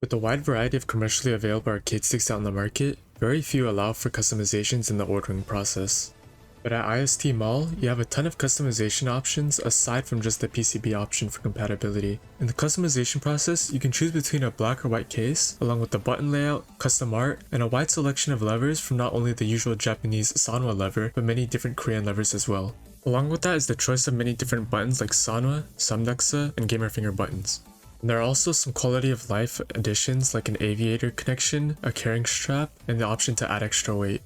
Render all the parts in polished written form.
With the wide variety of commercially available arcade sticks out in the market, very few allow for customizations in the ordering process. But at ISTMall, you have a ton of customization options aside from just the PCB option for compatibility. In the customization process, you can choose between a black or white case, along with the button layout, custom art, and a wide selection of levers from not only the usual Japanese Sanwa lever, but many different Korean levers as well. Along with that is the choice of many different buttons like Sanwa, Samnexa, and gamer finger buttons. And there are also some quality of life additions like an aviator connection, a carrying strap, and the option to add extra weight.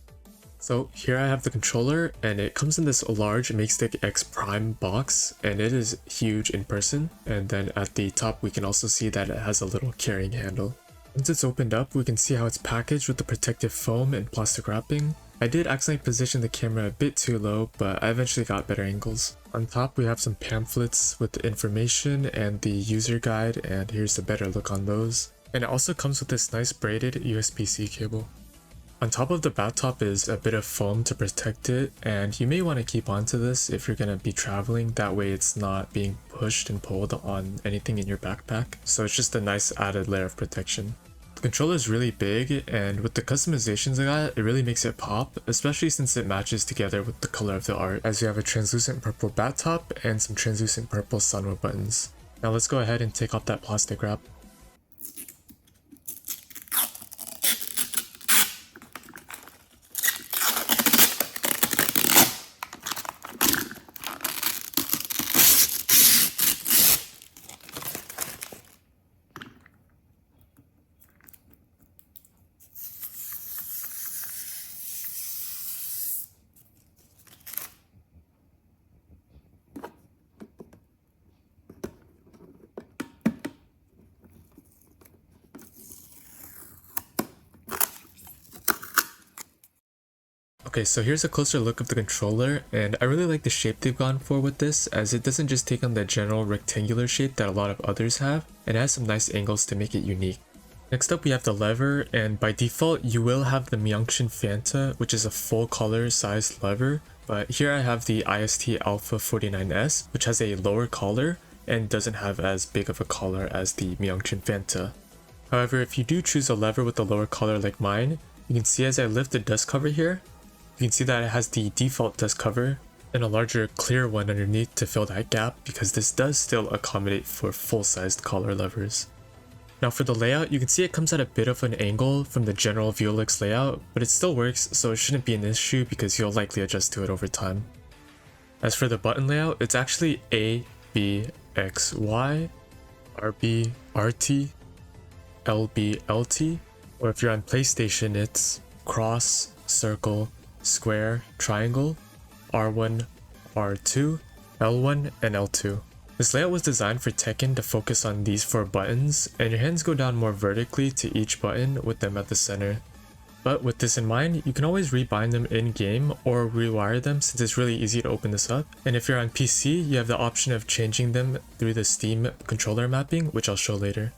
So here I have the controller, and it comes in this large Makestick X Prime box, and it is huge in person. And then at the top we can also see that it has a little carrying handle. Once it's opened up, we can see how it's packaged with the protective foam and plastic wrapping. I did accidentally position the camera a bit too low, but I eventually got better angles. On top we have some pamphlets with the information and the user guide, and here's a better look on those. And it also comes with this nice braided USB-C cable. On top of the bat top is a bit of foam to protect it, and you may want to keep onto this if you're going to be traveling, that way it's not being pushed and pulled on anything in your backpack. So it's just a nice added layer of protection. The controller is really big, and with the customizations I got, it really makes it pop, especially since it matches together with the color of the art, as you have a translucent purple bat top and some translucent purple Sanwa buttons. Now let's go ahead and take off that plastic wrap. Okay, so here's a closer look of the controller, and I really like the shape they've gone for with this, as it doesn't just take on the general rectangular shape that a lot of others have, and it has some nice angles to make it unique. Next up we have the lever, and by default you will have the Myeongcheon Fanta, which is a full color sized lever, but here I have the IST Alpha 49S, which has a lower collar and doesn't have as big of a collar as the Myeongcheon Fanta. However, if you do choose a lever with a lower collar like mine, you can see as I lift the dust cover here, you can see that it has the default dust cover and a larger clear one underneath to fill that gap, because this does still accommodate for full-sized collar levers. Now for the layout, you can see it comes at a bit of an angle from the general Vuelix layout, but it still works, so it shouldn't be an issue because you'll likely adjust to it over time. As for the button layout, it's actually A, B, X, Y, R, B, RT, L, B, LT, or if you're on PlayStation, it's cross, circle, square, triangle, R1, R2, L1, and L2. This layout was designed for Tekken to focus on these 4 buttons, and your hands go down more vertically to each button with them at the center. But with this in mind, you can always rebind them in-game or rewire them, since it's really easy to open this up. And if you're on PC, you have the option of changing them through the Steam controller mapping, which I'll show later.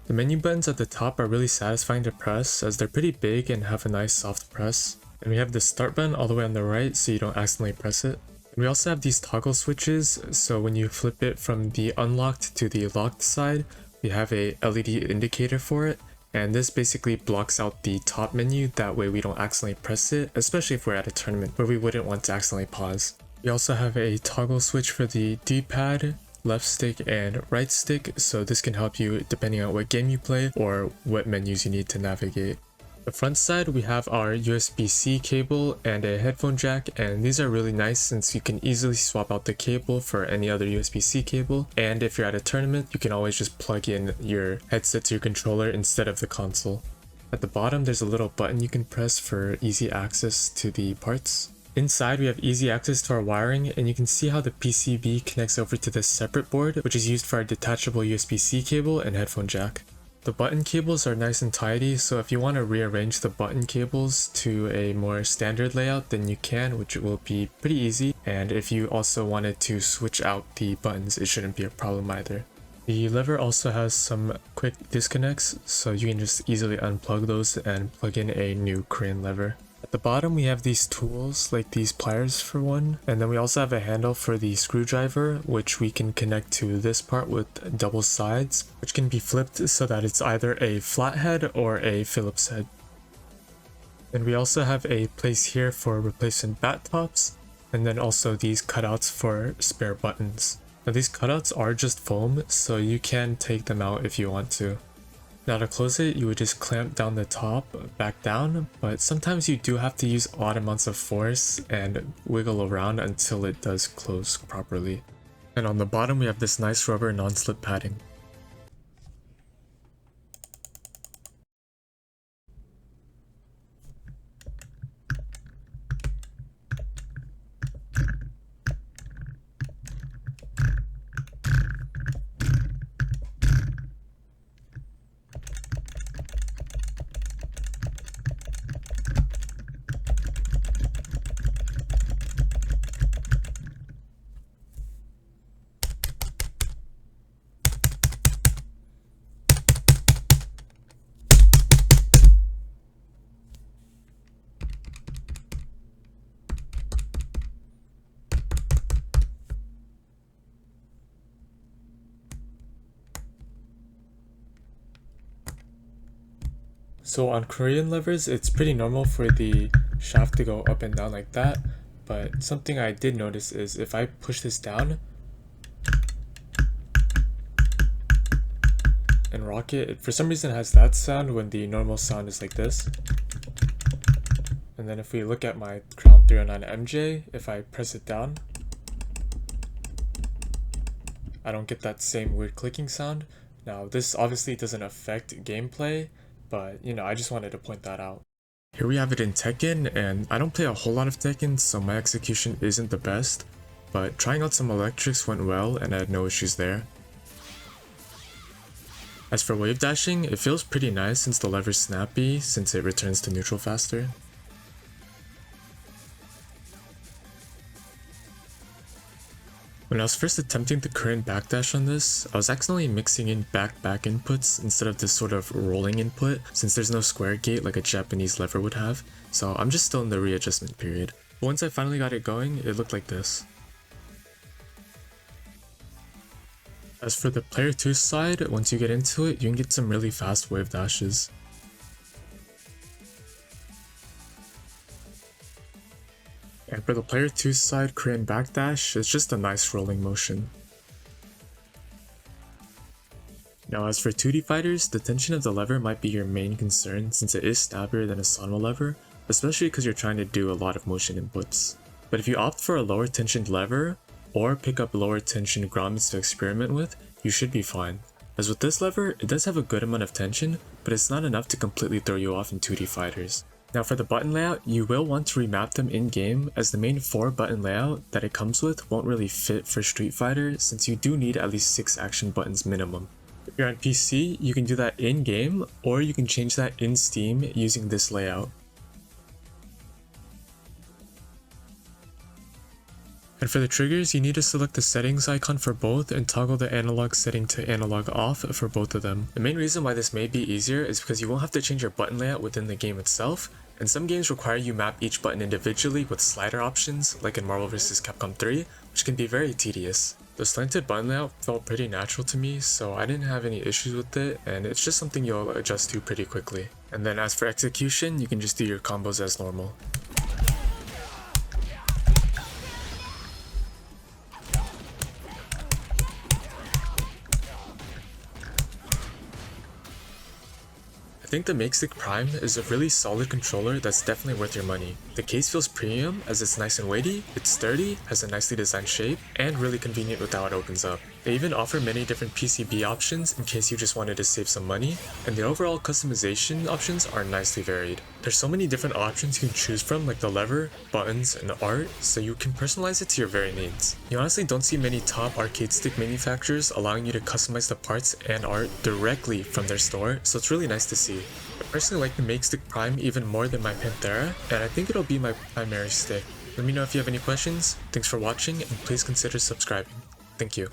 The menu buttons at the top are really satisfying to press, as they're pretty big and have a nice soft press. And we have the start button all the way on the right so you don't accidentally press it. And we also have these toggle switches, so when you flip it from the unlocked to the locked side, we have a LED indicator for it, and this basically blocks out the top menu, that way we don't accidentally press it, especially if we're at a tournament where we wouldn't want to accidentally pause. We also have a toggle switch for the D-pad, left stick, and right stick, so this can help you depending on what game you play or what menus you need to navigate. The front side, we have our USB-C cable and a headphone jack, and these are really nice since you can easily swap out the cable for any other USB-C cable, and if you're at a tournament, you can always just plug in your headset to your controller instead of the console. At the bottom, there's a little button you can press for easy access to the parts. Inside, we have easy access to our wiring, and you can see how the PCB connects over to this separate board, which is used for our detachable USB-C cable and headphone jack. The button cables are nice and tidy, so if you want to rearrange the button cables to a more standard layout, then you can, which will be pretty easy. And if you also wanted to switch out the buttons, it shouldn't be a problem either. The lever also has some quick disconnects, so you can just easily unplug those and plug in a new Korean lever. At the bottom we have these tools, like these pliers for one, and then we also have a handle for the screwdriver, which we can connect to this part with double sides, which can be flipped so that it's either a flathead or a Phillips head. And we also have a place here for replacement bat tops, and then also these cutouts for spare buttons. Now these cutouts are just foam, so you can take them out if you want to. Now to close it, you would just clamp down the top back down, but sometimes you do have to use odd amounts of force and wiggle around until it does close properly. And on the bottom we have this nice rubber non-slip padding. So on Korean levers, it's pretty normal for the shaft to go up and down like that, but something I did notice is if I push this down and rock it, for some reason it has that sound when the normal sound is like this. And then if we look at my Crown 309 MJ, if I press it down, I don't get that same weird clicking sound. Now this obviously doesn't affect gameplay, but you know, I just wanted to point that out. Here we have it in Tekken, and I don't play a whole lot of Tekken, so my execution isn't the best, but trying out some electrics went well and I had no issues there. As for wave dashing, it feels pretty nice since the lever's snappy, since it returns to neutral faster. When I was first attempting the current backdash on this, I was accidentally mixing in back inputs instead of this sort of rolling input, since there's no square gate like a Japanese lever would have, so I'm just still in the readjustment period. But once I finally got it going, it looked like this. As for the player 2 side, once you get into it, you can get some really fast wave dashes. And for the player 2 side Korean backdash, it's just a nice rolling motion. Now as for 2D fighters, the tension of the lever might be your main concern since it is stabbier than a Sanwa lever, especially because you're trying to do a lot of motion inputs. But if you opt for a lower tensioned lever, or pick up lower tension grommets to experiment with, you should be fine. As with this lever, it does have a good amount of tension, but it's not enough to completely throw you off in 2D fighters. Now for the button layout, you will want to remap them in-game, as the main 4 button layout that it comes with won't really fit for Street Fighter since you do need at least 6 action buttons minimum. If you're on PC, you can do that in-game, or you can change that in Steam using this layout. And for the triggers, you need to select the settings icon for both and toggle the analog setting to analog off for both of them. The main reason why this may be easier is because you won't have to change your button layout within the game itself, and some games require you map each button individually with slider options, like in Marvel vs. Capcom 3, which can be very tedious. The slanted button layout felt pretty natural to me, so I didn't have any issues with it, and it's just something you'll adjust to pretty quickly. And then as for execution, you can just do your combos as normal. I think the Makestick Prime is a really solid controller that's definitely worth your money. The case feels premium as it's nice and weighty, it's sturdy, has a nicely designed shape, and really convenient with how it opens up. They even offer many different PCB options in case you just wanted to save some money, and the overall customization options are nicely varied. There's so many different options you can choose from, like the lever, buttons, and art, so you can personalize it to your very needs. You honestly don't see many top arcade stick manufacturers allowing you to customize the parts and art directly from their store, so it's really nice to see. I personally like the Makestick Prime even more than my Panthera, and I think it'll be my primary stick. Let me know if you have any questions. Thanks for watching, and please consider subscribing. Thank you.